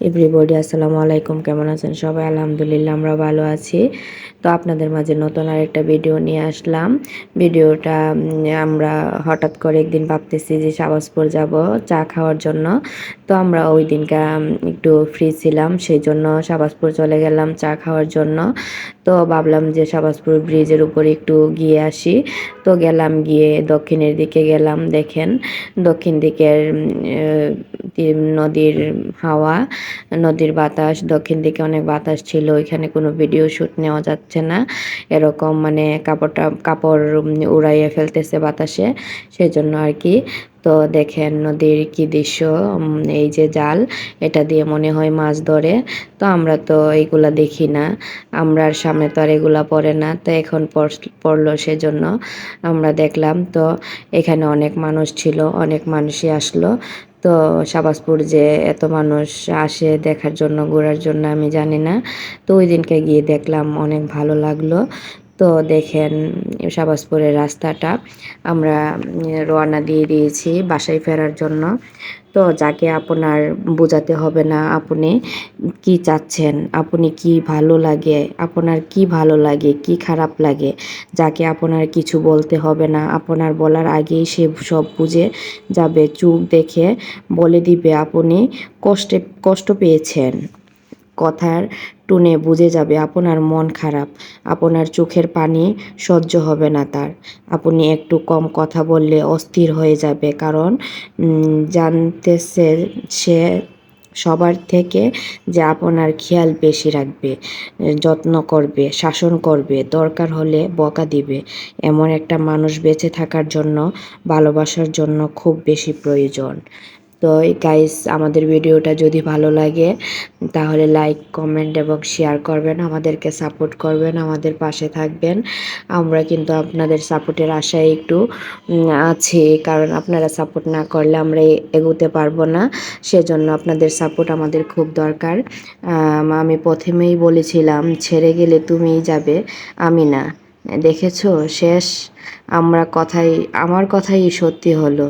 Everybody আসসালামু আলাইকুম, কেমন আছেন সবাই? আলহামদুলিল্লাহ আমরা ভালো আছি। তো আপনাদের মাঝে নতুন আরেকটা ভিডিও নিয়ে আসলাম। ভিডিওটা আমরা হঠাৎ করে একদিন ভাবতেছি যে শাহবাজপুর যাব চা খাওয়ার জন্য। তো আমরা ওই দিনকা একটু ফ্রি ছিলাম, সেই জন্য শাহবাজপুর চলে গেলাম চা খাওয়ার জন্য। তো ভাবলাম যে শাহবাজপুর ব্রিজের উপরে একটু গিয়ে আসি। তো গেলাম, গিয়ে দক্ষিণের দিকে গেলাম। দেখেন দক্ষিণ দিকের নদীর হাওয়া, নদীর বাতাস, দক্ষিণ দিকে অনেক বাতাস ছিল। এখানে কোনো ভিডিও শ্যুট নেওয়া যাচ্ছে না, এরকম মানে কাপড় উড়াইয়ে ফেলতেছে বাতাসে, সেজন্য আর কি। তো দেখেন নদীর কি দৃশ্য। এই যে জাল, এটা দিয়ে মনে হয় মাছ ধরে। তো আমরা তো এইগুলা দেখি না, আমরার সামনে তো আর এগুলা পড়ে না। তো এখন পড়লো, সেজন্য আমরা দেখলাম। তো এখানে অনেক মানুষ ছিল, অনেক মানুষই আসলো। তো শাহবাজপুর যে এত মানুষ আসে দেখার জন্য, ঘোরার জন্য, আমি জানি না। তো ওই দিনকে গিয়ে দেখলাম, অনেক ভালো লাগলো। তো দেখেন শাহবাজপুরের রাস্তাটা আমরা রওনা দিয়ে দিয়েছি বাসায় ফেরার জন্য। তো যাকে আপনার বোঝাতে হবে না আপনি কি চাচ্ছেন, আপনি কি ভালো লাগে, আপনার কি ভালো লাগে, কি খারাপ লাগে, যাকে আপনার কিছু বলতে হবে না, আপনার বলার আগেই সে সব বুঝে যাবে। চোখ দেখে বলে দিবে আপনি কষ্ট পেয়েছেন, কথার টুনে বুঝে যাবে আপনার মন খারাপ, আপনার চোখের পানি সহ্য হবে না তার। আপনি একটু কম কথা বললে অস্থির হয়ে যাবে, কারণ জানতেছে সে সবার থেকে যে আপনার খেয়াল বেশি রাখবে, যত্ন করবে, শাসন করবে, দরকার হলে বকা দিবে। এমন একটা মানুষ বেঁচে থাকার জন্য, ভালোবাসার জন্য খুব বেশি প্রয়োজন। তো গাইস, আমাদের ভিডিওটা যদি ভালো লাগে তাহলে লাইক, কমেন্ট এবং শেয়ার করবেন, আমাদেরকে সাপোর্ট করবেন, আমাদের পাশে থাকবেন। আমরা কিন্তু আপনাদের সাপোর্টের আশায় একটু আছি, কারণ আপনারা সাপোর্ট না করলে আমরা এগোতে পারবো না। সেজন্য আপনাদের সাপোর্ট আমাদের খুব দরকার। আমি প্রথমেই বলেছিলাম ছেড়ে গেলে তুমিই যাবে, আমি না। দেখেছো শেষ, আমার কথাই সত্যি হলো।